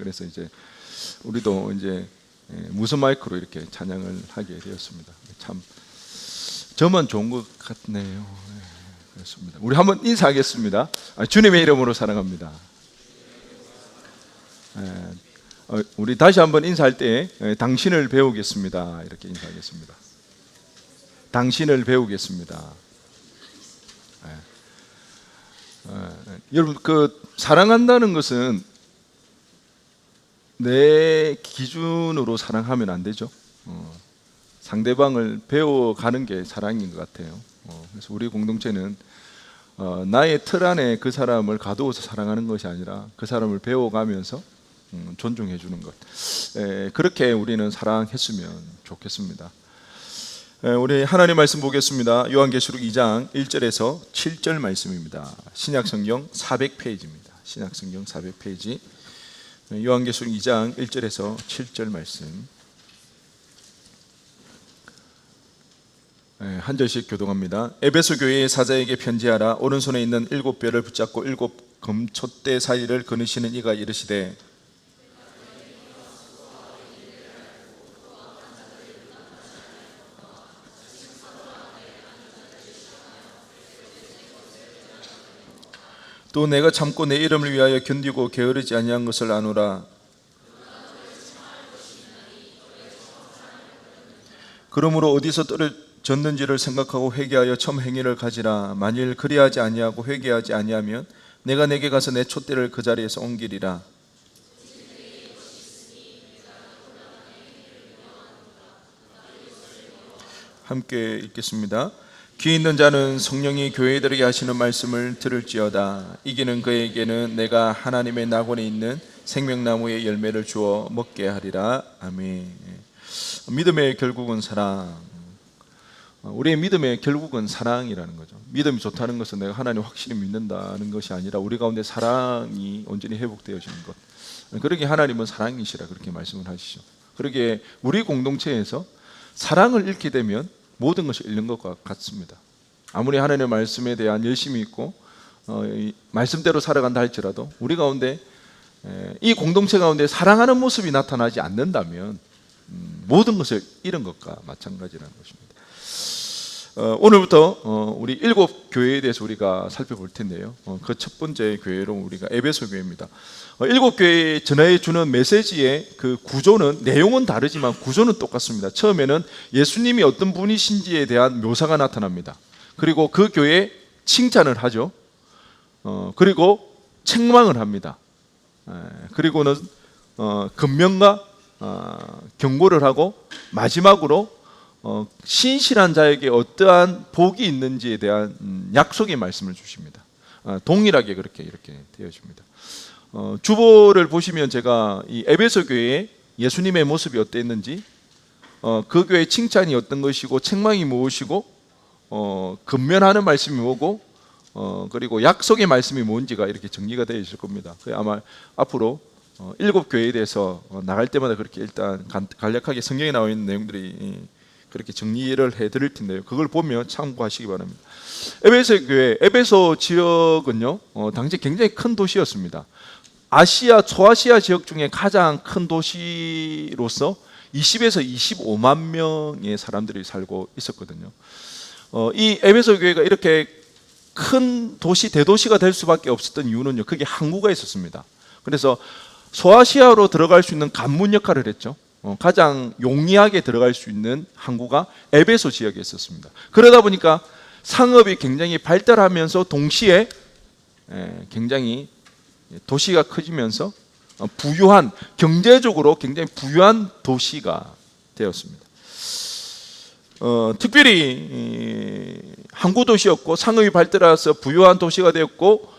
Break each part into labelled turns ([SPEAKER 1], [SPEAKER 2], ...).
[SPEAKER 1] 그래서 이제 우리도 이제 무선 마이크로 이렇게 찬양을 하게 되었습니다. 참 저만 좋은 것 같네요. 그렇습니다. 우리 한번 인사하겠습니다. 주님의 이름으로 사랑합니다. 우리 다시 한번 인사할 때 당신을 배우겠습니다. 이렇게 인사하겠습니다. 당신을 배우겠습니다. 여러분, 사랑한다는 것은 내 기준으로 사랑하면 안 되죠. 상대방을 배워가는 게 사랑인 것 같아요. 그래서 우리 공동체는 나의 틀 안에 그 사람을 가두어서 사랑하는 것이 아니라 그 사람을 배워가면서 존중해 주는 것, 그렇게 우리는 사랑했으면 좋겠습니다. 우리 하나님 말씀 보겠습니다. 요한계시록 2장 1절에서 7절 말씀입니다. 신약성경 400페이지입니다. 신약성경 400페이지 요한계시록 2장 1절에서 7절 말씀 한 절씩 교독합니다. 에베소 교회의 사자에게 편지하라. 오른손에 있는 7뼈를 붙잡고 7 금촛대 사이를 거느시는 이가 이르시되 또 내가 참고 내 이름을 위하여 견디고 게으르지 아니한 것을 아노라. 그러므로 어디서 떨어졌는지를 생각하고 회개하여 첨 행위를 가지라. 만일 그리하지 아니하고 회개하지 아니하면 내가 내게 가서 내 촛대를 그 자리에서 옮기리라. 함께 읽겠습니다. 귀 있는 자는 성령이 교회들에게 하시는 말씀을 들을지어다. 이기는 그에게는 내가 하나님의 낙원에 있는 생명나무의 열매를 주어 먹게 하리라. 아멘. 믿음의 결국은 사랑. 우리의 믿음의 결국은 사랑이라는 거죠. 믿음이 좋다는 것은 내가 하나님 확실히 믿는다는 것이 아니라 우리 가운데 사랑이 온전히 회복되어지는 것. 그러기에 하나님은 사랑이시라 그렇게 말씀을 하시죠. 그러기에 우리 공동체에서 사랑을 잃게 되면 모든 것이 잃는 것과 같습니다. 아무리 하나님의 말씀에 대한 열심이 있고 말씀대로 살아간다 할지라도 우리 가운데 이 공동체 가운데 사랑하는 모습이 나타나지 않는다면 모든 것을 잃은 것과 마찬가지라는 것입니다. 오늘부터 우리 7교회에 대해서 우리가 살펴볼 텐데요. 그 첫 번째 교회로 우리가 에베소 교회입니다. 7교회에 전해 주는 메시지의 그 구조는, 내용은 다르지만 구조는 똑같습니다. 처음에는 예수님이 어떤 분이신지에 대한 묘사가 나타납니다. 그리고 그 교회에 칭찬을 하죠. 그리고 책망을 합니다. 그리고는 금명과 경고를 하고 마지막으로 신실한 자에게 어떠한 복이 있는지에 대한 약속의 말씀을 주십니다. 동일하게 이렇게 되어집니다. 주보를 보시면 제가 이 에베소 교회에 예수님의 모습이 어땠는지, 그 교회의 칭찬이 어떤 것이고 책망이 무엇이고, 근면하는 말씀이 뭐고, 그리고 약속의 말씀이 뭔지가 이렇게 정리가 되어 있을 겁니다. 아마 앞으로 7교회에 대해서 나갈 때마다 그렇게 일단 간략하게 성경에 나와 있는 내용들이 그렇게 정리를 해드릴 텐데요. 그걸 보면 참고하시기 바랍니다. 에베소 교회, 에베소 지역은요, 당시 굉장히 큰 도시였습니다. 아시아, 초아시아 지역 중에 가장 큰 도시로서 20에서 25만 명의 사람들이 살고 있었거든요. 이 에베소 교회가 이렇게 큰 도시, 대도시가 될 수밖에 없었던 이유는요, 그게 항구가 있었습니다. 그래서 소아시아로 들어갈 수 있는 관문 역할을 했죠. 가장 용이하게 들어갈 수 있는 항구가 에베소 지역에 있었습니다. 그러다 보니까 상업이 굉장히 발달하면서 동시에 굉장히 도시가 커지면서 부유한, 경제적으로 굉장히 부유한 도시가 되었습니다. 특별히 항구 도시였고 상업이 발달해서 부유한 도시가 되었고,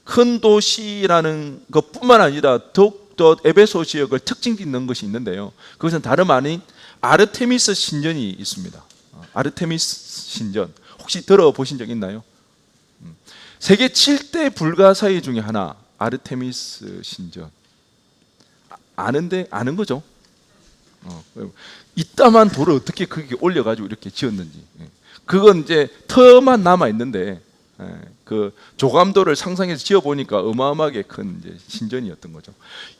[SPEAKER 1] 큰 도시라는 것뿐만 아니라 더욱더 에베소 지역을 특징짓는 것이 있는데요. 그것은 다름 아닌 아르테미스 신전이 있습니다. 아르테미스 신전, 혹시 들어보신 적 있나요? 세계 7대 불가사의 중에 하나, 아르테미스 신전. 아는 거죠? 이따만 돌을 어떻게 거기 올려가지고 이렇게 지었는지. 그건 이제 터만 남아 있는데, 그 조감도를 상상해서 지어보니까 어마어마하게 큰 이제 신전이었던 거죠.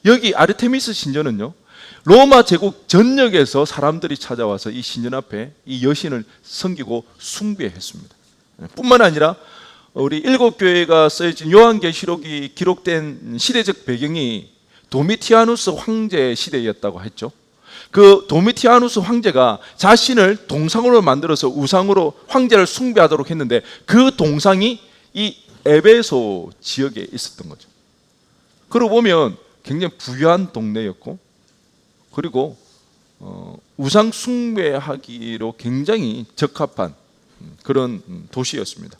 [SPEAKER 1] 여기 아르테미스 신전은요, 로마 제국 전역에서 사람들이 찾아와서 이 신전 앞에 이 여신을 섬기고 숭배했습니다. 뿐만 아니라 우리 일곱 교회가 쓰여진 요한계시록이 기록된 시대적 배경이 도미티아누스 황제 시대였다고 했죠. 그 도미티아누스 황제가 자신을 동상으로 만들어서 우상으로 황제를 숭배하도록 했는데 그 동상이 이 에베소 지역에 있었던 거죠. 그러고 보면 굉장히 부유한 동네였고, 그리고 우상 숭배하기로 굉장히 적합한 그런 도시였습니다.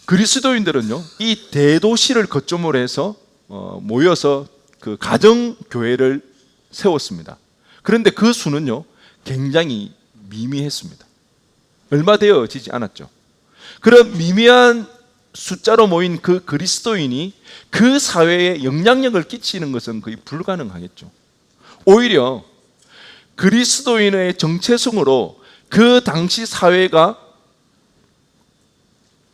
[SPEAKER 1] 그리스도인들은요, 이 대도시를 거점으로 해서 모여서 그 가정 교회를 세웠습니다. 그런데 그 수는요, 굉장히 미미했습니다. 얼마 되어지지 않았죠. 그런 미미한 숫자로 모인 그 그리스도인이 그 사회에 영향력을 끼치는 것은 거의 불가능하겠죠. 오히려 그리스도인의 정체성으로 그 당시 사회가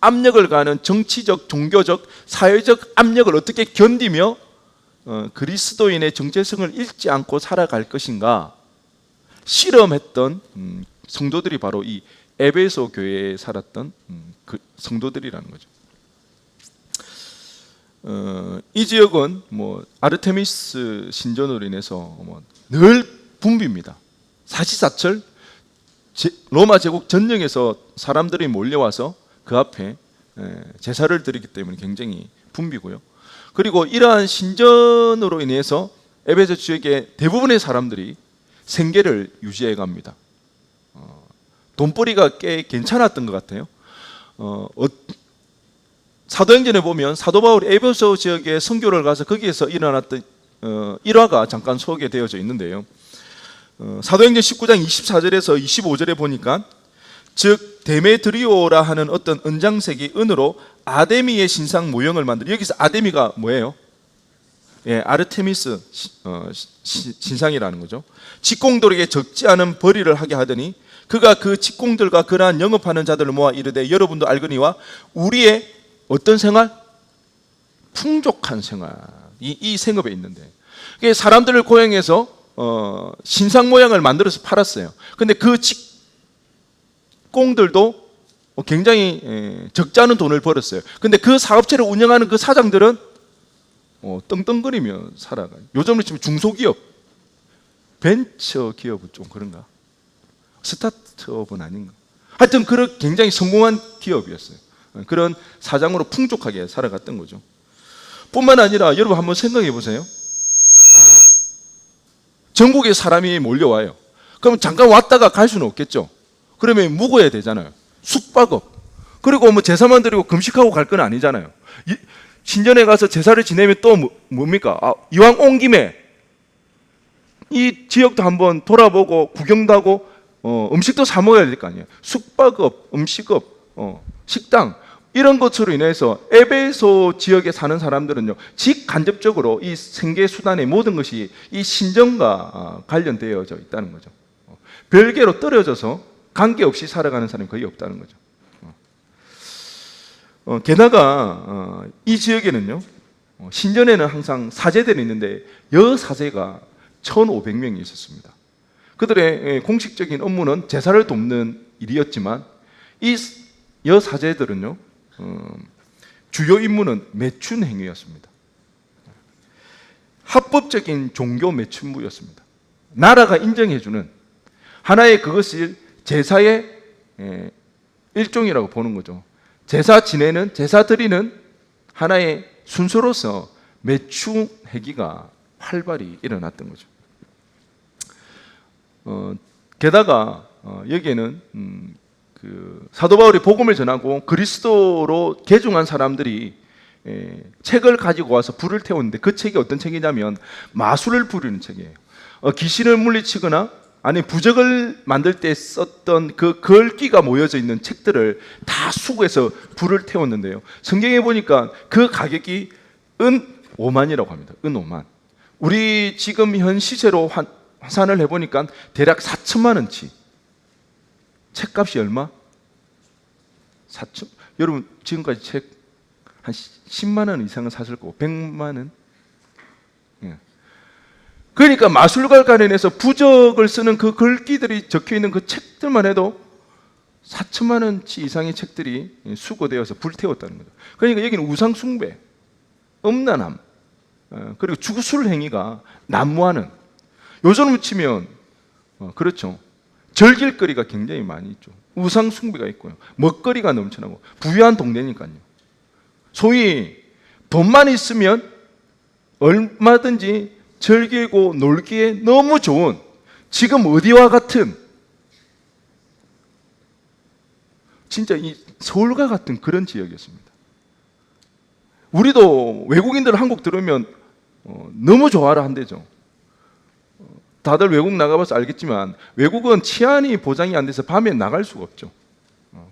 [SPEAKER 1] 압력을 가하는 정치적, 종교적, 사회적 압력을 어떻게 견디며 그리스도인의 정체성을 잃지 않고 살아갈 것인가 실험했던 성도들이 바로 이 에베소 교회에 살았던 그 성도들이라는 거죠. 이 지역은 뭐 아르테미스 신전으로 인해서 늘 붐빕니다. 사시사철 로마 제국 전역에서 사람들이 몰려와서 그 앞에 제사를 드리기 때문에 굉장히 붐비고요. 그리고 이러한 신전으로 인해서 에베소 지역의 대부분의 사람들이 생계를 유지해 갑니다. 돈벌이가 꽤 괜찮았던 것 같아요. 사도행전에 보면 사도 바울이 에베소 지역에 선교를 가서 거기에서 일어났던 일화가 잠깐 소개되어져 있는데요. 사도행전 19장 24절에서 25절에 보니까 즉 데메드리오라 하는 어떤 은장색이 은으로 아데미의 신상 모형을 만들어, 여기서 아데미가 뭐예요? 아르테미스 신상이라는 거죠. 직공들에게 적지 않은 벌이를 하게 하더니 그가 그 직공들과 그러한 영업하는 자들을 모아 이르되 여러분도 알거니와 우리의 어떤 생활? 풍족한 생활. 이 생업에 있는데 사람들을 고용해서 신상 모양을 만들어서 팔았어요. 근데 그 직공들도 굉장히 적지 않은 돈을 벌었어요. 근데 그 사업체를 운영하는 그 사장들은 떵떵거리며 살아가요. 요즘으로 치면 중소기업, 벤처 기업은 좀 그런가? 스타트업은 아닌가? 하여튼 그런 굉장히 성공한 기업이었어요. 그런 사장으로 풍족하게 살아갔던 거죠. 뿐만 아니라 여러분 한번 생각해 보세요. 전국에 사람이 몰려와요. 그럼 잠깐 왔다가 갈 수는 없겠죠. 그러면 묵어야 되잖아요. 숙박업. 그리고 뭐 제사만 드리고 금식하고 갈 건 아니잖아요. 신전에 가서 제사를 지내면 또 뭡니까? 이왕 온 김에 이 지역도 한번 돌아보고 구경도 하고 음식도 사 먹어야 될 거 아니에요. 숙박업, 음식업, 식당 이런 것으로 인해서 에베소 지역에 사는 사람들은요, 직간접적으로 이 생계 수단의 모든 것이 이 신전과 관련되어져 있다는 거죠. 별개로 떨어져서 관계없이 살아가는 사람이 거의 없다는 거죠. 게다가 이 지역에는요, 신전에는 항상 사제들이 있는데 여사제가 1,500명이 있었습니다. 그들의 공식적인 업무는 제사를 돕는 일이었지만 이 여사제들은요, 주요 임무는 매춘 행위였습니다. 합법적인 종교 매춘부였습니다. 나라가 인정해주는 하나의 그것을 제사의 일종이라고 보는 거죠. 제사 지내는, 제사 드리는 하나의 순서로서 매춘 행위가 활발히 일어났던 거죠. 게다가 여기에는 그 사도 바울이 복음을 전하고 그리스도로 개종한 사람들이 책을 가지고 와서 불을 태웠는데 그 책이 어떤 책이냐면 마술을 부리는 책이에요. 귀신을 물리치거나 아니 부적을 만들 때 썼던 그 글귀가 모여져 있는 책들을 다 수거해서 불을 태웠는데요. 성경에 보니까 그 가격이 은 5만이라고 합니다. 은 5만. 우리 지금 현 시세로 환산을 해보니까 대략 4천만 원치. 책값이 얼마? 4천. 여러분 지금까지 책 한 10만 원 이상은 샀을 거고 100만 원. 예. 그러니까 마술과 관련해서 부적을 쓰는 그 글귀들이 적혀 있는 그 책들만 해도 4천만 원치 이상의 책들이 수거되어서 불태웠다는 거죠. 그러니까 여기는 우상 숭배, 음란함, 그리고 주술 행위가 난무하는, 요즘으로 치면 그렇죠. 절길거리가 굉장히 많이 있죠. 우상 숭배가 있고요. 먹거리가 넘쳐나고 부유한 동네니까요. 소위 돈만 있으면 얼마든지 즐기고 놀기에 너무 좋은, 지금 어디와 같은, 진짜 이 서울과 같은 그런 지역이었습니다. 우리도 외국인들 한국 들으면 너무 좋아라 한대죠. 다들 외국 나가봐서 알겠지만 외국은 치안이 보장이 안 돼서 밤에 나갈 수가 없죠.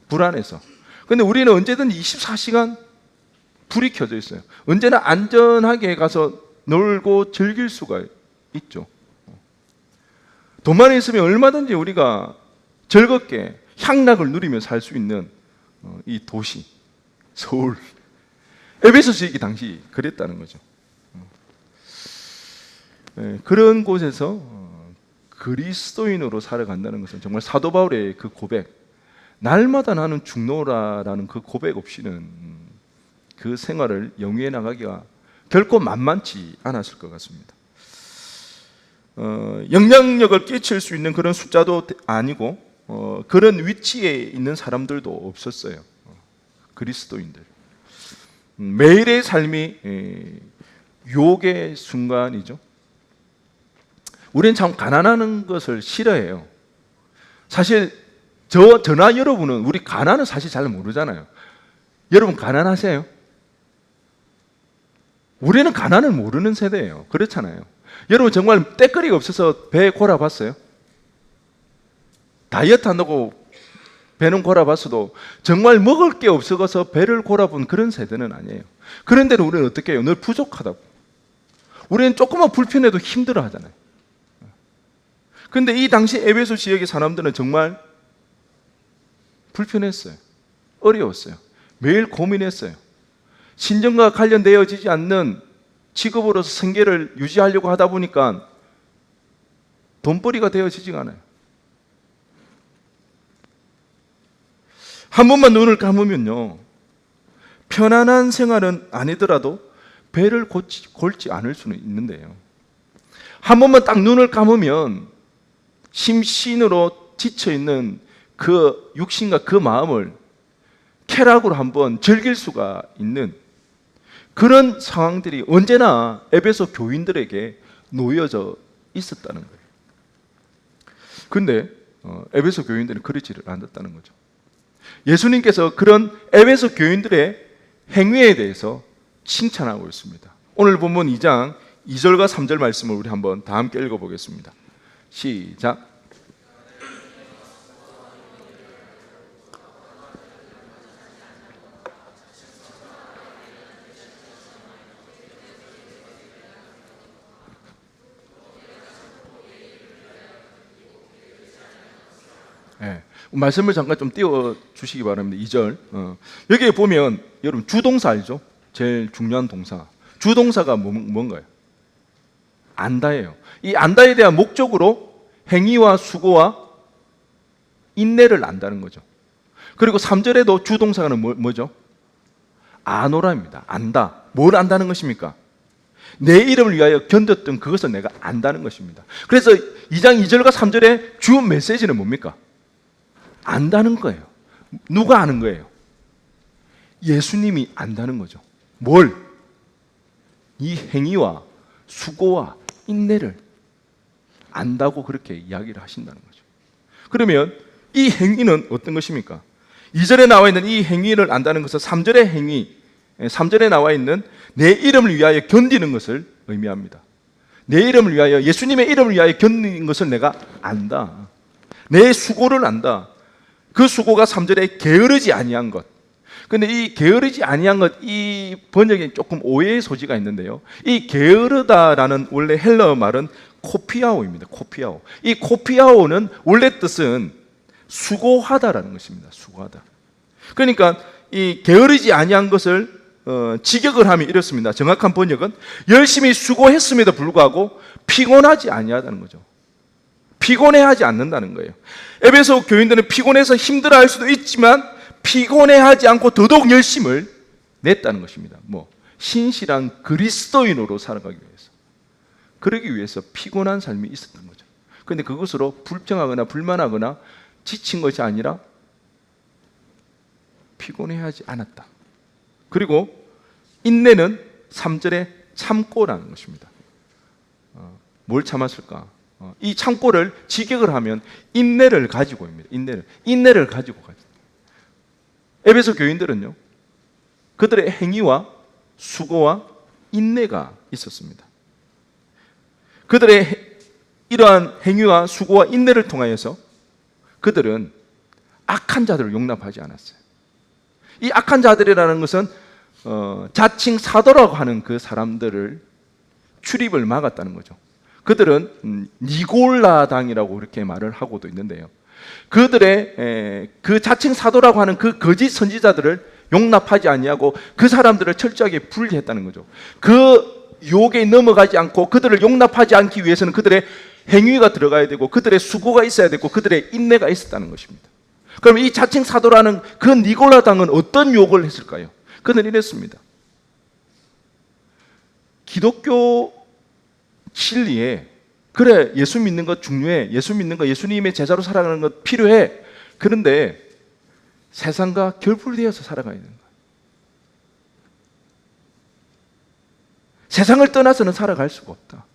[SPEAKER 1] 불안해서. 근데 우리는 언제든 24시간 불이 켜져 있어요. 언제나 안전하게 가서 놀고 즐길 수가 있죠. 돈만 있으면 얼마든지 우리가 즐겁게 향락을 누리며 살 수 있는 이 도시 서울, 에베소 지역이 당시 그랬다는 거죠. 그런 곳에서 그리스도인으로 살아간다는 것은 정말 사도 바울의 그 고백, 날마다 나는 죽노라라는 그 고백 없이는 그 생활을 영위해 나가기가 결코 만만치 않았을 것 같습니다. 영향력을 끼칠 수 있는 그런 숫자도 아니고 그런 위치에 있는 사람들도 없었어요. 그리스도인들. 매일의 삶이 유혹의 순간이죠. 우리는 참 가난한 것을 싫어해요. 사실 저나 여러분은 우리 가난은 사실 잘 모르잖아요. 여러분 가난하세요? 우리는 가난을 모르는 세대예요. 그렇잖아요. 여러분 정말 때거리가 없어서 배 골아봤어요? 다이어트 한다고 배는 골아봤어도 정말 먹을 게 없어서 배를 골아본 그런 세대는 아니에요. 그런데도 우리는 어떻게 해요? 늘 부족하다고. 우리는 조금만 불편해도 힘들어 하잖아요. 그런데 이 당시 에베소 지역의 사람들은 정말 불편했어요. 어려웠어요. 매일 고민했어요. 신정과 관련되어지지 않는 직업으로서 생계를 유지하려고 하다 보니까 돈벌이가 되어지지가 않아요. 한 번만 눈을 감으면요, 편안한 생활은 아니더라도 배를 골지 않을 수는 있는데요, 한 번만 딱 눈을 감으면 심신으로 지쳐있는 그 육신과 그 마음을 쾌락으로 한번 즐길 수가 있는 그런 상황들이 언제나 에베소 교인들에게 놓여져 있었다는 거예요. 그런데 에베소 교인들은 그러지를 않았다는 거죠. 예수님께서 그런 에베소 교인들의 행위에 대해서 칭찬하고 있습니다. 오늘 본문 2장 2절과 3절 말씀을 우리 한번 다 함께 읽어보겠습니다. 시작. 네. 말씀을 잠깐 좀 띄워 주시기 바랍니다. 2절. 여기에 보면 여러분 주동사 알죠? 제일 중요한 동사. 주동사가 뭔가요? 안다예요. 이 안다에 대한 목적으로 행위와 수고와 인내를 안다는 거죠. 그리고 3절에도 주동사는 뭐죠? 아노라입니다. 안다. 뭘 안다는 것입니까? 내 이름을 위하여 견뎠던 그것을 내가 안다는 것입니다. 그래서 2장 2절과 3절의 주 메시지는 뭡니까? 안다는 거예요. 누가 아는 거예요? 예수님이 안다는 거죠. 뭘? 이 행위와 수고와 인내를 안다고 그렇게 이야기를 하신다는 거죠. 그러면 이 행위는 어떤 것입니까? 2절에 나와 있는 이 행위를 안다는 것은 3절의 행위, 3절에 나와 있는 내 이름을 위하여 견디는 것을 의미합니다. 내 이름을 위하여, 예수님의 이름을 위하여 견디는 것을 내가 안다. 내 수고를 안다. 그 수고가 3절에 게으르지 아니한 것. 근데 이 게으르지 아니한 것, 이 번역에 조금 오해의 소지가 있는데요, 이 게으르다라는 원래 헬러 말은 코피아오입니다. 코피아오. 이 코피아오는 원래 뜻은 수고하다라는 것입니다. 수고하다. 그러니까 이 게으르지 아니한 것을 직역을 하면 이렇습니다. 정확한 번역은 열심히 수고했음에도 불구하고 피곤하지 아니하다는 거죠. 피곤해하지 않는다는 거예요. 에베소 교인들은 피곤해서 힘들어할 수도 있지만 피곤해하지 않고 더더욱 열심을 냈다는 것입니다. 신실한 그리스도인으로 살아가기 위해서, 그러기 위해서 피곤한 삶이 있었던 거죠. 그런데 그것으로 불평하거나 불만하거나 지친 것이 아니라 피곤해하지 않았다. 그리고 인내는 3절에 참고라는 것입니다. 뭘 참았을까? 이 참고를 직역을 하면 인내를 가지고입니다. 인내를 가지고 가죠. 에베소 교인들은요, 그들의 행위와 수고와 인내가 있었습니다. 그들의 이러한 행위와 수고와 인내를 통하여서 그들은 악한 자들을 용납하지 않았어요. 이 악한 자들이라는 것은 자칭 사도라고 하는 그 사람들을 출입을 막았다는 거죠. 그들은 니골라당이라고 이렇게 말을 하고도 있는데요. 그들의 그 자칭 사도라고 하는 그 거짓 선지자들을 용납하지 아니하고 그 사람들을 철저하게 분리했다는 거죠. 그 유혹에 넘어가지 않고 그들을 용납하지 않기 위해서는 그들의 행위가 들어가야 되고 그들의 수고가 있어야 되고 그들의 인내가 있었다는 것입니다. 그럼 이 자칭 사도라는 그 니골라당은 어떤 유혹을 했을까요? 그는 이랬습니다. 기독교 진리에 그래, 예수 믿는 것 중요해, 예수 믿는 것, 예수님의 제자로 살아가는 것 필요해. 그런데 세상과 결불되어서 살아가야 되는 거예요. 세상을 떠나서는 살아갈 수가 없다.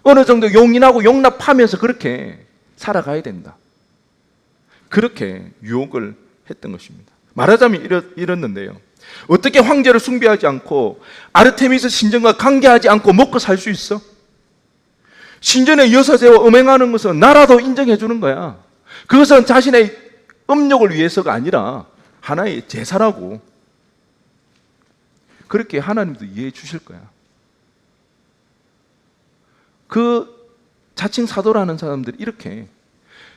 [SPEAKER 1] 어느 정도 용인하고 용납하면서 그렇게 살아가야 된다. 그렇게 유혹을 했던 것입니다. 말하자면 이랬는데요. 어떻게 황제를 숭배하지 않고 아르테미스 신전과 관계하지 않고 먹고 살 수 있어? 신전의 여사제와 음행하는 것은 나라도 인정해 주는 거야. 그것은 자신의 음욕을 위해서가 아니라 하나의 제사라고. 그렇게 하나님도 이해해 주실 거야. 그 자칭 사도라는 사람들이 이렇게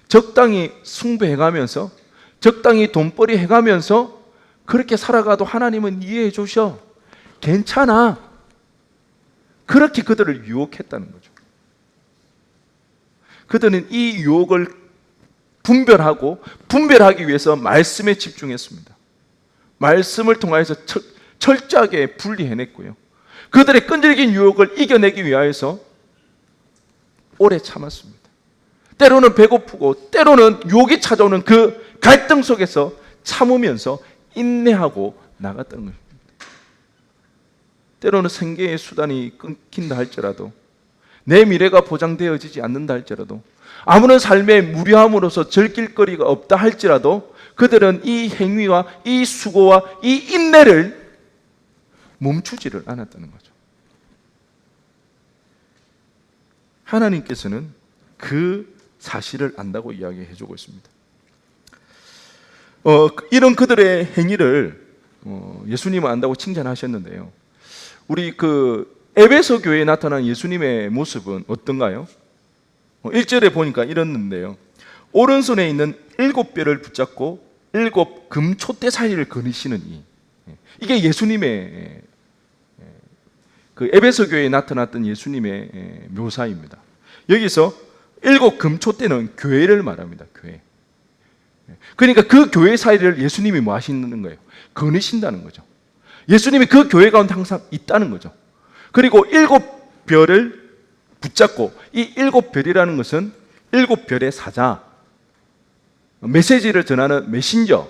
[SPEAKER 1] 적당히 숭배해가면서 적당히 돈벌이 해가면서 그렇게 살아가도 하나님은 이해해 주셔. 괜찮아. 그렇게 그들을 유혹했다는 거죠. 그들은 이 유혹을 분별하기 위해서 말씀에 집중했습니다. 말씀을 통하여서 철저하게 분리해냈고요. 그들의 끈질긴 유혹을 이겨내기 위하여서 오래 참았습니다. 때로는 배고프고 때로는 유혹이 찾아오는 그 갈등 속에서 참으면서 인내하고 나갔다는 것입니다. 때로는 생계의 수단이 끊긴다 할지라도, 내 미래가 보장되어지지 않는다 할지라도, 아무런 삶의 무료함으로서 즐길거리가 없다 할지라도 그들은 이 행위와 이 수고와 이 인내를 멈추지를 않았다는 거죠. 하나님께서는 그 사실을 안다고 이야기해 주고 있습니다. 이런 그들의 행위를 예수님은 안다고 칭찬하셨는데요. 우리 그 에베소 교회에 나타난 예수님의 모습은 어떤가요? 1절에 보니까 이랬는데요. 오른손에 있는 7뼈를 붙잡고 7 금촛대 사이를 거니시는 이게 예수님의 그 에베소 교회에 나타났던 예수님의 묘사입니다. 여기서 7 금촛대는 교회를 말합니다. 교회. 그러니까 그 교회 사이를 예수님이 뭐 하시는 거예요? 거니신다는 거죠. 예수님이 그 교회 가운데 항상 있다는 거죠. 그리고 7별을 붙잡고, 이 7별이라는 것은 7별의 사자, 메시지를 전하는 메신저.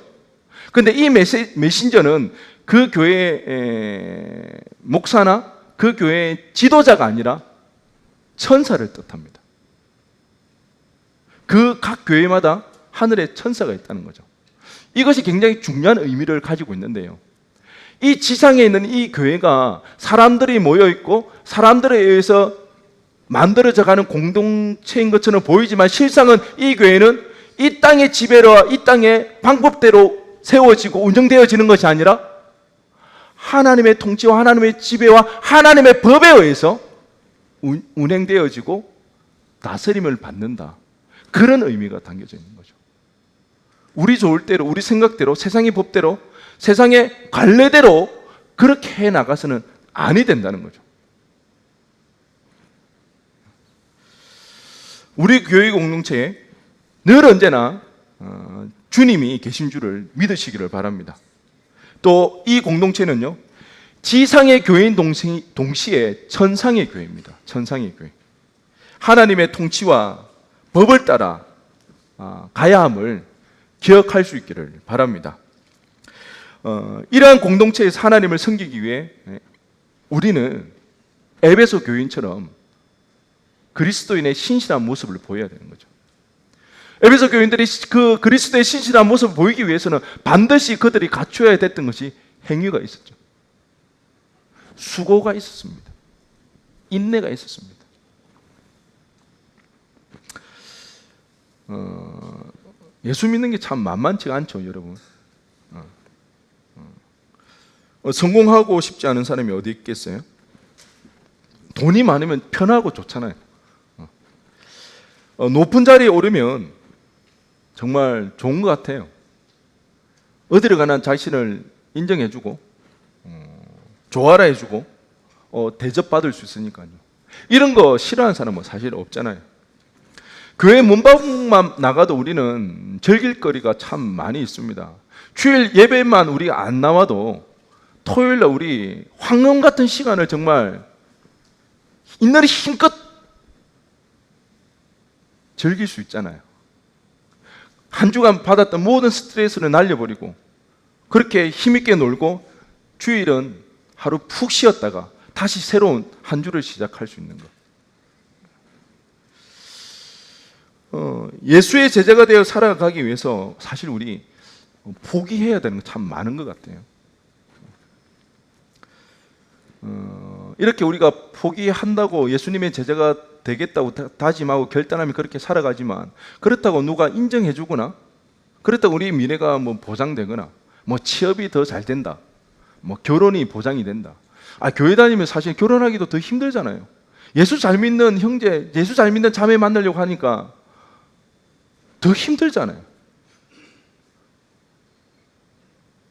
[SPEAKER 1] 그런데 이 메신저는 그 교회의 목사나 그 교회의 지도자가 아니라 천사를 뜻합니다. 그 각 교회마다 하늘에 천사가 있다는 거죠. 이것이 굉장히 중요한 의미를 가지고 있는데요. 이 지상에 있는 이 교회가 사람들이 모여 있고 사람들에 의해서 만들어져가는 공동체인 것처럼 보이지만 실상은 이 교회는 이 땅의 지배로와 이 땅의 방법대로 세워지고 운영되어지는 것이 아니라 하나님의 통치와 하나님의 지배와 하나님의 법에 의해서 운행되어지고 다스림을 받는다. 그런 의미가 담겨져 있는 거죠. 우리 좋을 대로, 우리 생각대로, 세상의 법대로, 세상의 관례대로 그렇게 해 나가서는 아니 된다는 거죠. 우리 교회 공동체에 늘 언제나 주님이 계신 줄을 믿으시기를 바랍니다. 또 이 공동체는요, 지상의 교회인 동시에 천상의 교회입니다. 천상의 교회. 하나님의 통치와 법을 따라 가야 함을 기억할 수 있기를 바랍니다. 이러한 공동체에서 하나님을 섬기기 위해 우리는 에베소 교인처럼 그리스도인의 신실한 모습을 보여야 되는 거죠. 에베소 교인들이 그 그리스도의 신실한 모습을 보이기 위해서는 반드시 그들이 갖춰야 됐던 것이 행위가 있었죠. 수고가 있었습니다. 인내가 있었습니다. 예수 믿는 게 참 만만치가 않죠, 여러분. 성공하고 싶지 않은 사람이 어디 있겠어요? 돈이 많으면 편하고 좋잖아요. 높은 자리에 오르면 정말 좋은 것 같아요. 어디를 가나 자신을 인정해주고 좋아라 해주고 대접받을 수 있으니까요. 이런 거 싫어하는 사람은 사실 없잖아요. 교회 문밖만 나가도 우리는 즐길 거리가 참 많이 있습니다. 주일 예배만 우리가 안 나와도 토요일날 우리 황금 같은 시간을 정말 인ner이 힘껏 즐길 수 있잖아요. 한 주간 받았던 모든 스트레스를 날려버리고 그렇게 힘있게 놀고 주일은 하루 푹 쉬었다가 다시 새로운 한 주를 시작할 수 있는 것. 예수의 제자가 되어 살아가기 위해서 사실 우리 포기해야 되는 거 참 많은 것 같아요. 이렇게 우리가 포기한다고 예수님의 제자가 되겠다고 다짐하고 결단하면 그렇게 살아가지만, 그렇다고 누가 인정해 주거나 그렇다고 우리의 미래가 뭐 보장되거나 뭐 취업이 더 잘 된다, 뭐 결혼이 보장이 된다. 교회 다니면 사실 결혼하기도 더 힘들잖아요. 예수 잘 믿는 형제, 예수 잘 믿는 자매 만나려고 하니까 더 힘들잖아요.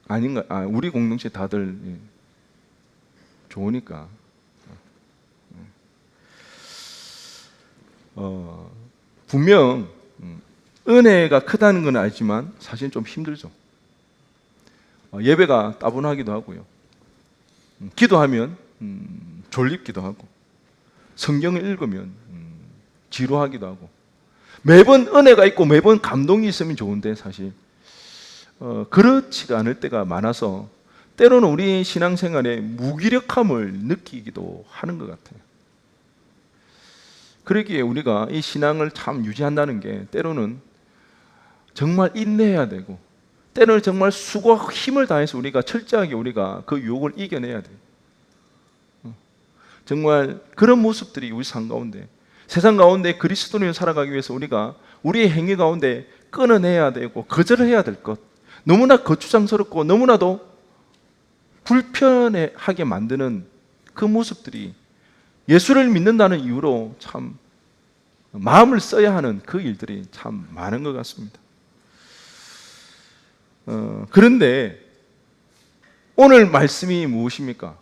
[SPEAKER 1] 아닌가? 우리 공동체 다들 좋으니까. 분명 은혜가 크다는 건 알지만 사실 좀 힘들죠. 예배가 따분하기도 하고요. 기도하면 졸립기도 하고, 성경을 읽으면 지루하기도 하고, 매번 은혜가 있고 매번 감동이 있으면 좋은데 사실 그렇지가 않을 때가 많아서 때로는 우리 신앙생활에 무기력함을 느끼기도 하는 것 같아요. 그러기에 우리가 이 신앙을 참 유지한다는 게 때로는 정말 인내해야 되고, 때로는 정말 수고하고 힘을 다해서 우리가 철저하게 우리가 그 유혹을 이겨내야 돼요. 정말 그런 모습들이 우리 삶 가운데, 세상 가운데 그리스도인으로 살아가기 위해서 우리가 우리의 행위 가운데 끊어내야 되고 거절해야 될 것, 너무나 거추장스럽고 너무나도 불편하게 만드는 그 모습들이 예수를 믿는다는 이유로 참 마음을 써야 하는 그 일들이 참 많은 것 같습니다. 그런데 오늘 말씀이 무엇입니까?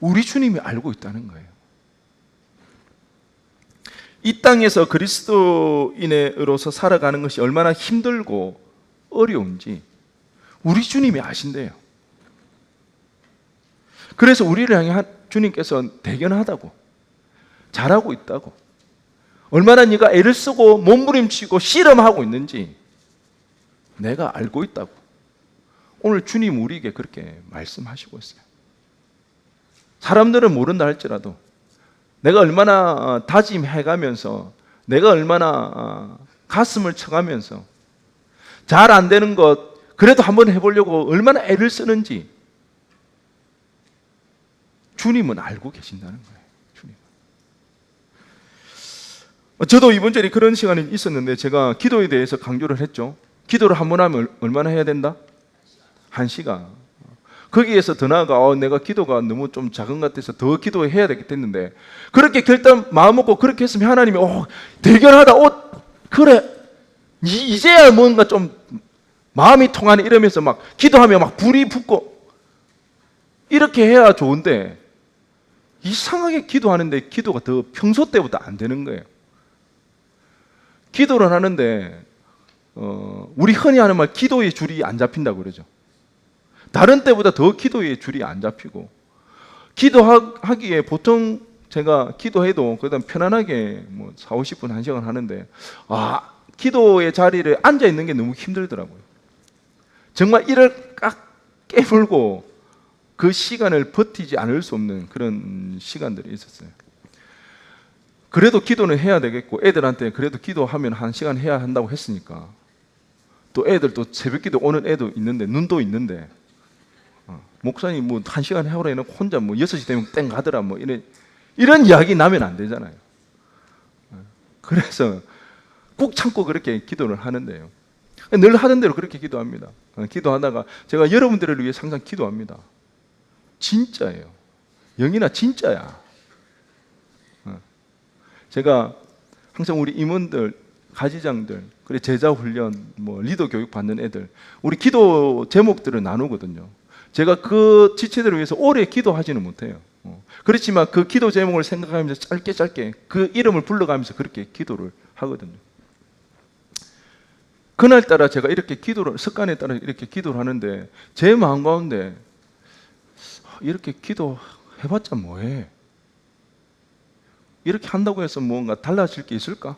[SPEAKER 1] 우리 주님이 알고 있다는 거예요. 이 땅에서 그리스도인으로서 살아가는 것이 얼마나 힘들고 어려운지 우리 주님이 아신대요. 그래서 우리를 향해 주님께서 대견하다고, 잘하고 있다고, 얼마나 네가 애를 쓰고 몸부림치고 씨름하고 있는지 내가 알고 있다고 오늘 주님 우리에게 그렇게 말씀하시고 있어요. 사람들은 모른다 할지라도 내가 얼마나 다짐해가면서, 내가 얼마나 가슴을 쳐가면서 잘 안 되는 것 그래도 한번 해보려고 얼마나 애를 쓰는지 주님은 알고 계신다는 거예요. 주님. 저도 이번 주에 그런 시간이 있었는데 제가 기도에 대해서 강조를 했죠. 기도를 한 번 하면 얼마나 해야 된다? 1시간. 거기에서 더 나아가 내가 기도가 너무 좀 작은 것 같아서 더 기도해야 되겠는데, 그렇게 결단 마음 먹고 그렇게 했으면 하나님이 대견하다, 그래 이제야 뭔가 좀 마음이 통하네 이러면서 막 기도하면 막 불이 붙고 이렇게 해야 좋은데 이상하게 기도하는데 기도가 더 평소 때보다 안 되는 거예요. 기도를 하는데 우리 흔히 하는 말 기도의 줄이 안 잡힌다고 그러죠. 다른 때보다 더 기도의 줄이 안 잡히고 기도하기에 보통 제가 기도해도 그다음 편안하게 뭐 4, 50분, 1시간 하는데 기도의 자리를 앉아 있는 게 너무 힘들더라고요. 정말 이를 꽉 깨물고 그 시간을 버티지 않을 수 없는 그런 시간들이 있었어요. 그래도 기도는 해야 되겠고 애들한테 그래도 기도하면 1시간 해야 한다고 했으니까 또 애들 또 새벽 기도 오는 애도 있는데 눈도 있는데 목사님 뭐 1시간 해오라 해놓고 혼자 뭐 6시 되면 땡 가더라 뭐 이런 이야기 나면 안 되잖아요. 그래서 꾹 참고 그렇게 기도를 하는데요. 늘 하던 대로 그렇게 기도합니다. 기도하다가 제가 여러분들을 위해 항상 기도합니다. 진짜예요. 영인아 진짜야. 제가 항상 우리 임원들, 가지장들, 그리고 제자 훈련, 뭐 리더 교육 받는 애들, 우리 기도 제목들을 나누거든요. 제가 그 지체들을 위해서 오래 기도하지는 못해요. 그렇지만 그 기도 제목을 생각하면서 짧게 그 이름을 불러가면서 그렇게 기도를 하거든요. 그날따라 제가 이렇게 습관에 따라 이렇게 기도를 하는데 제 마음 가운데 이렇게 기도해봤자 뭐해? 이렇게 한다고 해서 뭔가 달라질 게 있을까?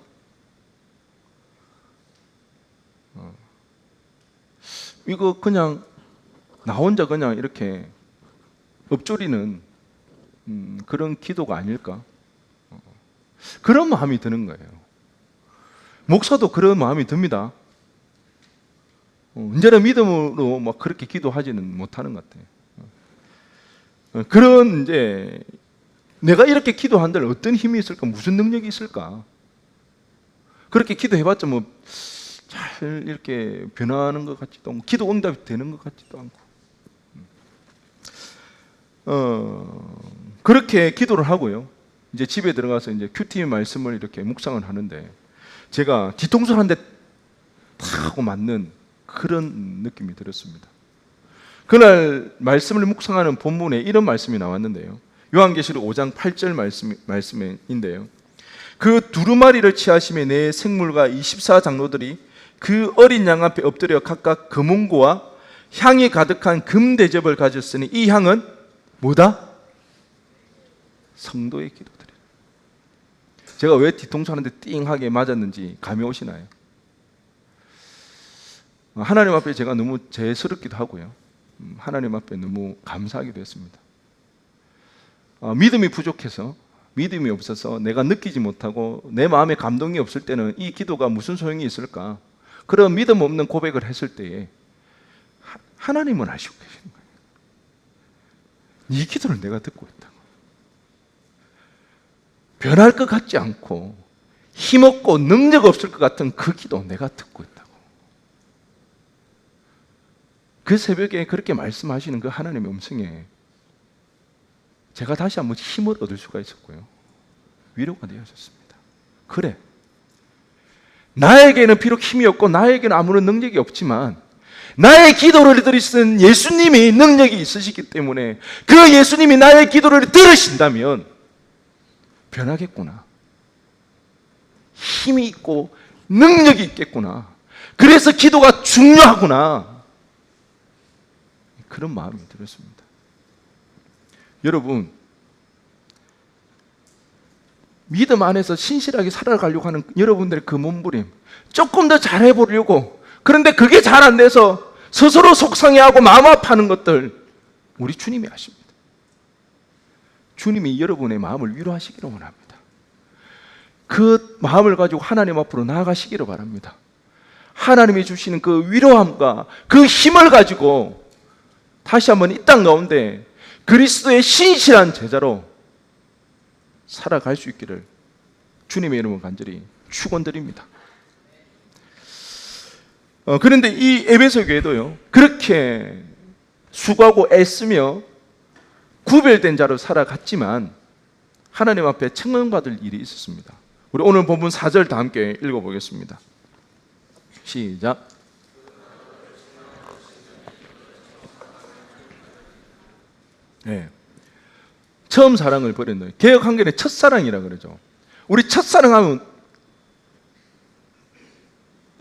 [SPEAKER 1] 이거 그냥 나 혼자 그냥 이렇게 엎조리는 그런 기도가 아닐까? 그런 마음이 드는 거예요. 목사도 그런 마음이 듭니다. 이제는 믿음으로 막 그렇게 기도하지는 못하는 것 같아요. 그런 이제 내가 이렇게 기도한들 어떤 힘이 있을까? 무슨 능력이 있을까? 그렇게 기도해봤자 뭐 잘 이렇게 변하는 것 같지도 않고 기도 응답이 되는 것 같지도 않고 그렇게 기도를 하고요. 이제 집에 들어가서 이제 큐티 말씀을 이렇게 묵상을 하는데 제가 뒤통수 한 대 타고 맞는 그런 느낌이 들었습니다. 그날 말씀을 묵상하는 본문에 이런 말씀이 나왔는데요. 요한계시록 5장 8절 말씀인데요. 그 두루마리를 취하심에 내 생물과 24장로들이 그 어린 양 앞에 엎드려 각각 금은고와 향이 가득한 금대접을 가졌으니 이 향은 뭐다? 성도의 기도들이에요. 제가 왜 뒤통수 하는데 띵하게 맞았는지 감이 오시나요? 하나님 앞에 제가 너무 죄스럽기도 하고요. 하나님 앞에 너무 감사하기도 했습니다. 믿음이 부족해서 믿음이 없어서 내가 느끼지 못하고 내 마음에 감동이 없을 때는 이 기도가 무슨 소용이 있을까? 그런 믿음 없는 고백을 했을 때에 하나님은 아시고 계시는 거예요. 이 기도를 내가 듣고 있다고. 변할 것 같지 않고 힘없고 능력 없을 것 같은 그 기도 내가 듣고 있다고. 그 새벽에 그렇게 말씀하시는 그 하나님의 음성에 제가 다시 한번 힘을 얻을 수가 있었고요. 위로가 되어졌습니다. 그래. 나에게는 비록 힘이 없고 나에게는 아무런 능력이 없지만 나의 기도를 들으신 예수님이 능력이 있으시기 때문에 그 예수님이 나의 기도를 들으신다면 변하겠구나. 힘이 있고 능력이 있겠구나. 그래서 기도가 중요하구나. 그런 마음이 들었습니다. 여러분, 믿음 안에서 신실하게 살아가려고 하는 여러분들의 그 몸부림, 조금 더 잘해보려고, 그런데 그게 잘 안 돼서 스스로 속상해하고 마음 아파하는 것들 우리 주님이 아십니다. 주님이 여러분의 마음을 위로하시기를 원합니다. 그 마음을 가지고 하나님 앞으로 나아가시기를 바랍니다. 하나님이 주시는 그 위로함과 그 힘을 가지고 다시 한번 이 땅 가운데 그리스도의 신실한 제자로 살아갈 수 있기를 주님의 이름으로 간절히 축원드립니다. 그런데 이 에베소 교회도요, 그렇게 수고하고 애쓰며 구별된 자로 살아갔지만 하나님 앞에 책망받을 일이 있었습니다. 우리 오늘 본문 4절 다 함께 읽어보겠습니다. 시작. 네. 처음 사랑을 버렸네요. 개역 한결의 첫사랑이라 그러죠. 우리 첫사랑 하면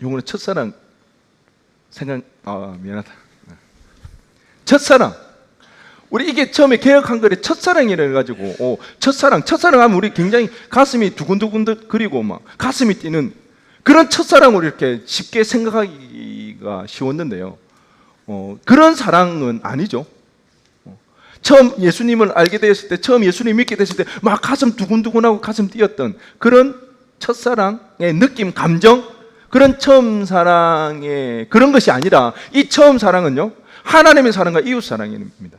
[SPEAKER 1] 요거는 첫사랑 미안하다. 첫사랑. 우리 이게 처음에 개역 한글에 첫사랑이라 해가지고 첫사랑 하면 우리 굉장히 가슴이 두근두근 그리고 막 가슴이 뛰는 그런 첫사랑으로 이렇게 쉽게 생각하기가 쉬웠는데요. 그런 사랑은 아니죠. 처음 예수님을 알게 되었을 때, 처음 예수님 믿게 됐을 때 막 가슴 두근두근하고 가슴 뛰었던 그런 첫사랑의 느낌, 감정, 그런 처음 사랑의 그런 것이 아니라 이 처음 사랑은요, 하나님의 사랑과 이웃 사랑입니다.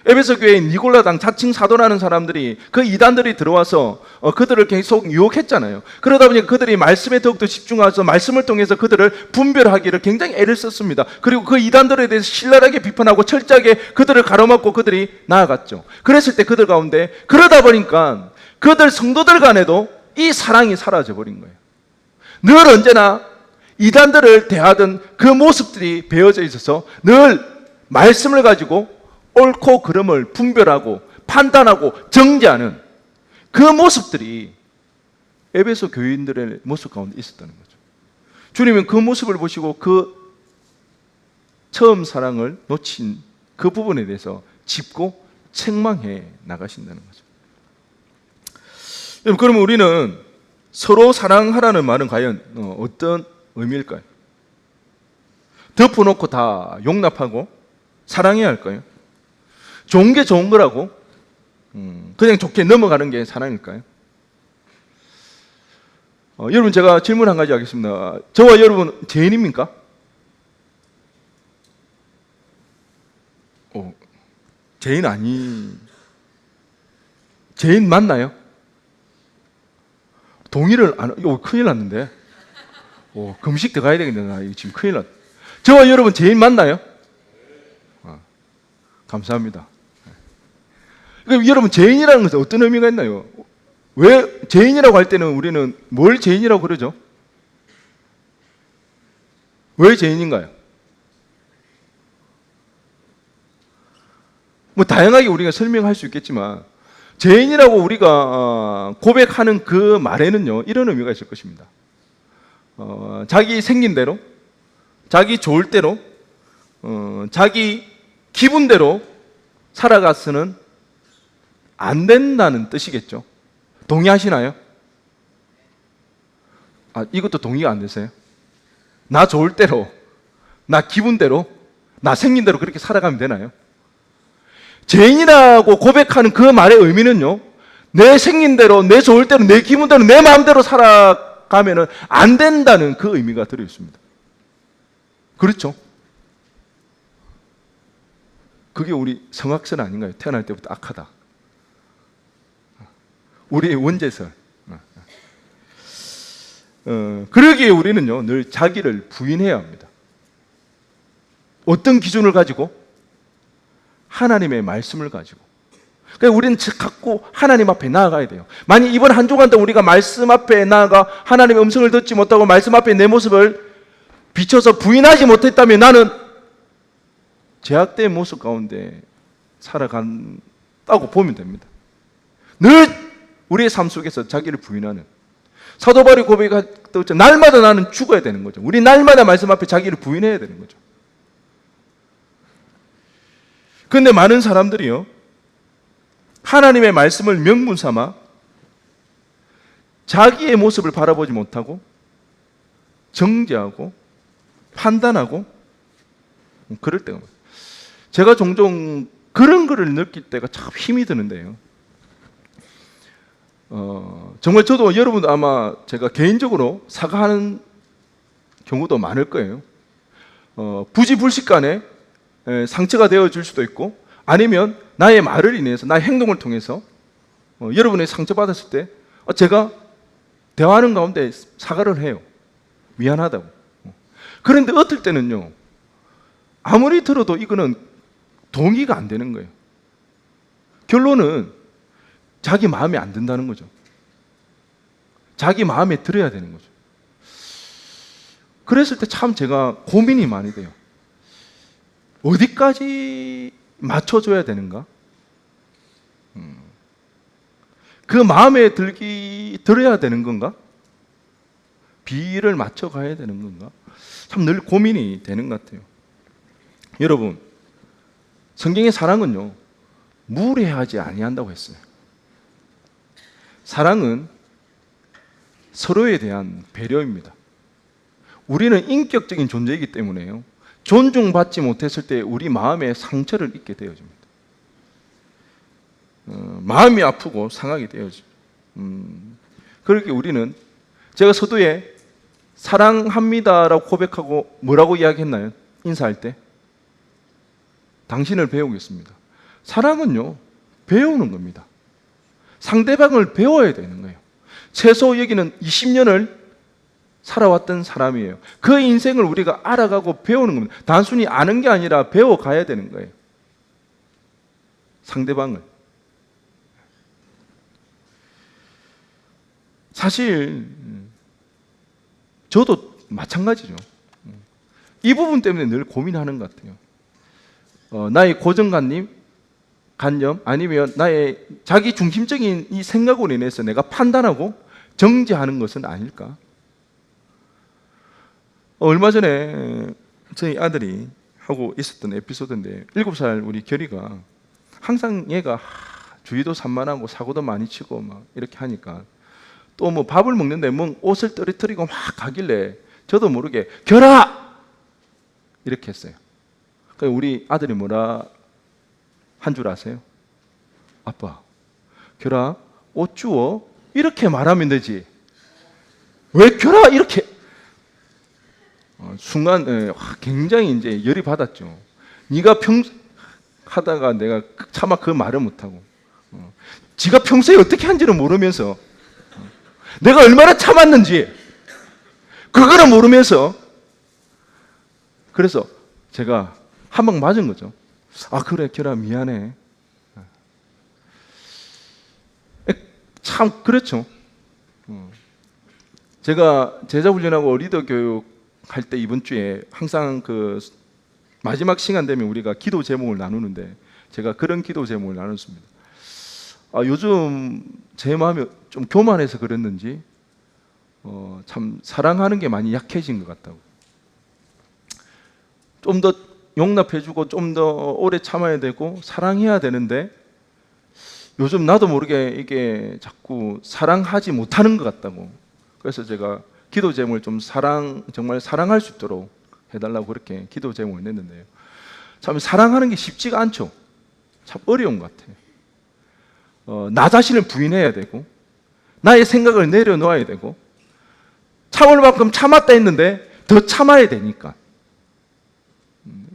[SPEAKER 1] 에베소 교회에 니골라당 자칭 사도라는 사람들이 그 이단들이 들어와서 그들을 계속 유혹했잖아요. 그러다 보니까 그들이 말씀에 더욱더 집중해서 말씀을 통해서 그들을 분별하기를 굉장히 애를 썼습니다. 그리고 그 이단들에 대해서 신랄하게 비판하고 철저하게 그들을 가로막고 그들이 나아갔죠. 그랬을 때 그들 가운데 그러다 보니까 그들 성도들 간에도 이 사랑이 사라져 버린 거예요. 늘 언제나 이단들을 대하던 그 모습들이 배어져 있어서 늘 말씀을 가지고 옳고 그름을 분별하고 판단하고 정죄하는 그 모습들이 에베소 교인들의 모습 가운데 있었다는 거죠. 주님은 그 모습을 보시고 그 처음 사랑을 놓친 그 부분에 대해서 짚고 책망해 나가신다는 거죠. 여러분, 그러면 우리는 서로 사랑하라는 말은 과연 어떤 의미일까요? 덮어놓고 다 용납하고 사랑해야 할까요? 좋은 게 좋은 거라고 그냥 좋게 넘어가는 게 사랑일까요? 여러분, 제가 질문 한 가지 하겠습니다. 저와 여러분 죄인입니까? 죄인 맞나요? 동의를 안, 큰일 났는데. 금식 들어가야 되겠네. 나 이거 지금 큰일 났. 저와 여러분 죄인 맞나요? 감사합니다. 그럼 여러분, 죄인이라는 것은 어떤 의미가 있나요? 왜 죄인이라고 할 때는 우리는 뭘 죄인이라고 그러죠? 왜 죄인인가요? 뭐 다양하게 우리가 설명할 수 있겠지만 죄인이라고 우리가 고백하는 그 말에는요, 이런 의미가 있을 것입니다. 자기 생긴 대로, 자기 좋을 대로, 자기 기분대로 살아가서는 안 된다는 뜻이겠죠. 동의하시나요? 이것도 동의가 안 되세요? 나 좋을 대로, 나 기분대로, 나 생긴 대로 그렇게 살아가면 되나요? 죄인이라고 고백하는 그 말의 의미는요, 내 생긴 대로, 내 좋을 대로, 내 기분대로, 내 마음대로 살아가면 안 된다는 그 의미가 들어 있습니다. 그렇죠? 그게 우리 성악설 아닌가요? 태어날 때부터 악하다. 우리의 원죄설. 그러기에 우리는요, 늘 자기를 부인해야 합니다. 어떤 기준을 가지고? 하나님의 말씀을 가지고. 그러니까 우리는 자꾸 하나님 앞에 나아가야 돼요. 만약 이번 한 주간 동안 우리가 말씀 앞에 나아가 하나님의 음성을 듣지 못하고 말씀 앞에 내 모습을 비춰서 부인하지 못했다면 나는 죄악된 모습 가운데 살아간다고 보면 됩니다. 늘 우리의 삶 속에서 자기를 부인하는, 사도 바울이 고백했듯이 날마다 나는 죽어야 되는 거죠. 우리 날마다 말씀 앞에 자기를 부인해야 되는 거죠. 그런데 많은 사람들이요, 하나님의 말씀을 명분 삼아 자기의 모습을 바라보지 못하고 정죄하고 판단하고 그럴 때가 많아요. 제가 종종 그런 거를 느낄 때가 참 힘이 드는데요. 정말 저도 여러분도 아마 제가 개인적으로 사과하는 경우도 많을 거예요. 부지불식간에 상처가 되어줄 수도 있고, 아니면 나의 말을 인해서, 나의 행동을 통해서 여러분이 상처받았을 때 제가 대화하는 가운데 사과를 해요. 미안하다고. 그런데 어떨 때는요, 아무리 들어도 이거는 동의가 안 되는 거예요. 결론은 자기 마음에 안 든다는 거죠. 자기 마음에 들어야 되는 거죠. 그랬을 때 참 제가 고민이 많이 돼요. 어디까지 맞춰줘야 되는가? 그 마음에 들어야 되는 건가? 비를 맞춰가야 되는 건가? 참 늘 고민이 되는 것 같아요. 여러분, 성경의 사랑은요, 무례하지 아니한다고 했어요. 사랑은 서로에 대한 배려입니다. 우리는 인격적인 존재이기 때문에요, 존중받지 못했을 때 우리 마음에 상처를 입게 되어집니다. 마음이 아프고 상하게 되어집니다. 그렇게 우리는, 제가 서두에 사랑합니다라고 고백하고 뭐라고 이야기했나요? 인사할 때 당신을 배우겠습니다. 사랑은요, 배우는 겁니다. 상대방을 배워야 되는 거예요. 최소 여기는 20년을 살아왔던 사람이에요. 그 인생을 우리가 알아가고 배우는 겁니다. 단순히 아는 게 아니라 배워가야 되는 거예요. 상대방을. 사실 저도 마찬가지죠. 이 부분 때문에 늘 고민하는 것 같아요. 나의 고정관념 아니면 나의 자기 중심적인 이 생각으로 인해서 내가 판단하고 정죄하는 것은 아닐까? 얼마 전에 저희 아들이 하고 있었던 에피소드인데, 7살 우리 결이가 항상 얘가 주의도 산만하고 사고도 많이 치고 막 이렇게 하니까, 또 뭐 밥을 먹는데 뭐 옷을 떨어뜨리고 막 가길래 저도 모르게 결아! 이렇게 했어요. 그러니까 우리 아들이 뭐라 한 줄 아세요? 아빠, 결아, 옷 주워? 이렇게 말하면 되지. 왜 결아? 이렇게. 순간 굉장히 이제 열이 받았죠. 네가 하다가 내가 차마 그 말을 못하고, 지가 평소에 어떻게 한지는 모르면서, 내가 얼마나 참았는지 그거를 모르면서, 그래서 제가 한 방 맞은 거죠. 아, 그래 결아, 미안해. 참 그렇죠. 제가 제자훈련하고 리더 교육 할 때 이번 주에 항상 그 마지막 시간 되면 우리가 기도 제목을 나누는데, 제가 그런 기도 제목을 나눴습니다. 요즘 제 마음이 좀 교만해서 그랬는지 참 사랑하는 게 많이 약해진 것 같다고. 좀 더 용납해주고 좀 더 오래 참아야 되고 사랑해야 되는데, 요즘 나도 모르게 이게 자꾸 사랑하지 못하는 것 같다고. 그래서 제가 기도 제목을 좀 정말 사랑할 수 있도록 해달라고 그렇게 기도 제목을 냈는데요, 참 사랑하는 게 쉽지가 않죠. 참 어려운 것 같아요. 나 자신을 부인해야 되고, 나의 생각을 내려놓아야 되고, 참을 만큼 참았다 했는데 더 참아야 되니까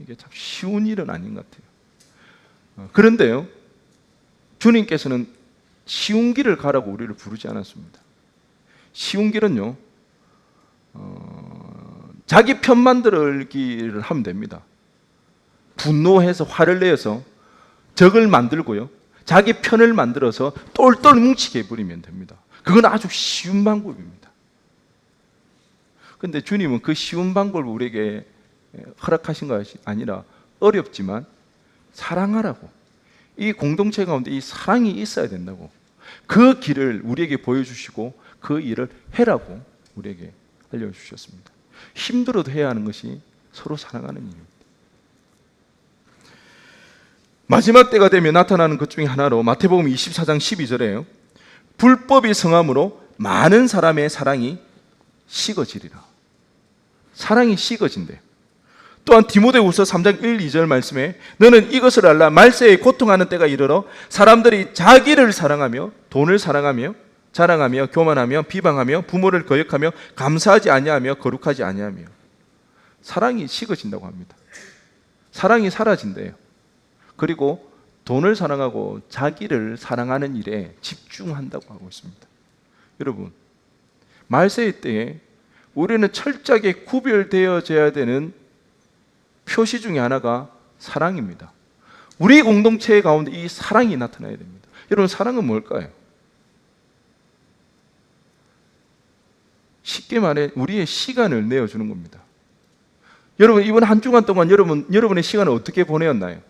[SPEAKER 1] 이게 참 쉬운 일은 아닌 것 같아요. 그런데요, 주님께서는 쉬운 길을 가라고 우리를 부르지 않았습니다. 쉬운 길은요, 자기 편만 들기를 하면 됩니다. 분노해서 화를 내서 적을 만들고요, 자기 편을 만들어서 똘똘 뭉치게 해버리면 됩니다. 그건 아주 쉬운 방법입니다. 그런데 주님은 그 쉬운 방법을 우리에게 허락하신 것이 아니라 어렵지만 사랑하라고, 이 공동체 가운데 이 사랑이 있어야 된다고, 그 길을 우리에게 보여주시고 그 일을 해라고 우리에게 알려주셨습니다. 힘들어도 해야 하는 것이 서로 사랑하는 일입니다. 마지막 때가 되면 나타나는 것 중에 하나로 마태복음 24장 12절에요, 불법이 성함으로 많은 사람의 사랑이 식어지리라. 사랑이 식어진대요. 또한 디모데후서 3장 1, 2절 말씀에, 너는 이것을 알라, 말세에 고통하는 때가 이르러 사람들이 자기를 사랑하며 돈을 사랑하며 자랑하며 교만하며 비방하며 부모를 거역하며 감사하지 아니하며 거룩하지 아니하며. 사랑이 식어진다고 합니다. 사랑이 사라진대요. 그리고 돈을 사랑하고 자기를 사랑하는 일에 집중한다고 하고 있습니다. 여러분, 말세의 때에 우리는 철저하게 구별되어져야 되는 표시 중에 하나가 사랑입니다. 우리 공동체 가운데 이 사랑이 나타나야 됩니다. 여러분, 사랑은 뭘까요? 쉽게 말해 우리의 시간을 내어주는 겁니다. 여러분, 이번 한 주간 동안 여러분의 시간을 어떻게 보내었나요?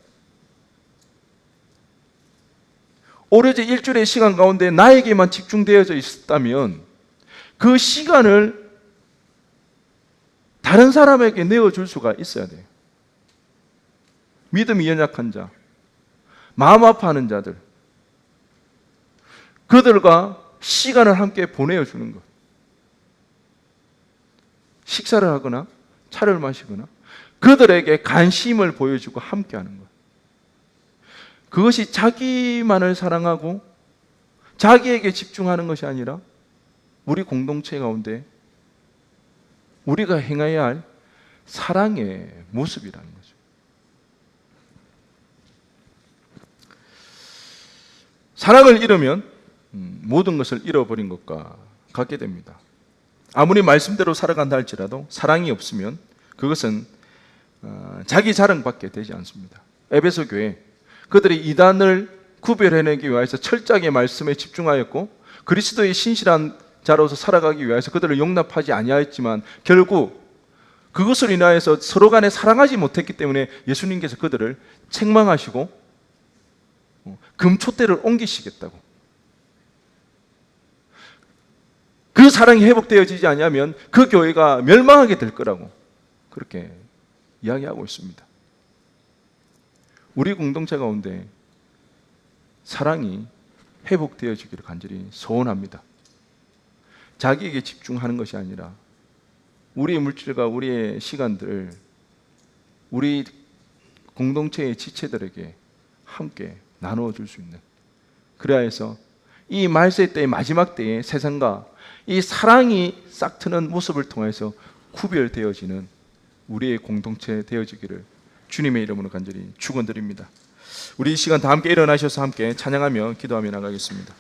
[SPEAKER 1] 오로지 일주일의 시간 가운데 나에게만 집중되어져 있었다면 그 시간을 다른 사람에게 내어줄 수가 있어야 돼요. 믿음이 연약한 자, 마음 아파하는 자들, 그들과 시간을 함께 보내어주는 것. 식사를 하거나 차를 마시거나 그들에게 관심을 보여주고 함께하는 것. 그것이 자기만을 사랑하고 자기에게 집중하는 것이 아니라 우리 공동체 가운데 우리가 행해야 할 사랑의 모습이라는 거죠. 사랑을 잃으면 모든 것을 잃어버린 것과 같게 됩니다. 아무리 말씀대로 살아간다 할지라도 사랑이 없으면 그것은 자기 자랑밖에 되지 않습니다. 에베소 교회, 그들이 이단을 구별해내기 위해서 철저하게 말씀에 집중하였고 그리스도의 신실한 자로서 살아가기 위해서 그들을 용납하지 아니하였지만 결국 그것을 인하여서 서로 간에 사랑하지 못했기 때문에 예수님께서 그들을 책망하시고 금촛대를 옮기시겠다고. 그 사랑이 회복되어지지 않으면 그 교회가 멸망하게 될 거라고 그렇게 이야기하고 있습니다. 우리 공동체 가운데 사랑이 회복되어지기를 간절히 소원합니다. 자기에게 집중하는 것이 아니라 우리의 물질과 우리의 시간들을 우리 공동체의 지체들에게 함께 나누어 줄 수 있는, 그래야 해서 이 말세 때의 마지막 때에 세상과 이 사랑이 싹트는 모습을 통해서 구별되어지는 우리의 공동체 되어지기를 주님의 이름으로 간절히 축원드립니다. 우리 이 시간 다 함께 일어나셔서 함께 찬양하며 기도하며 나가겠습니다.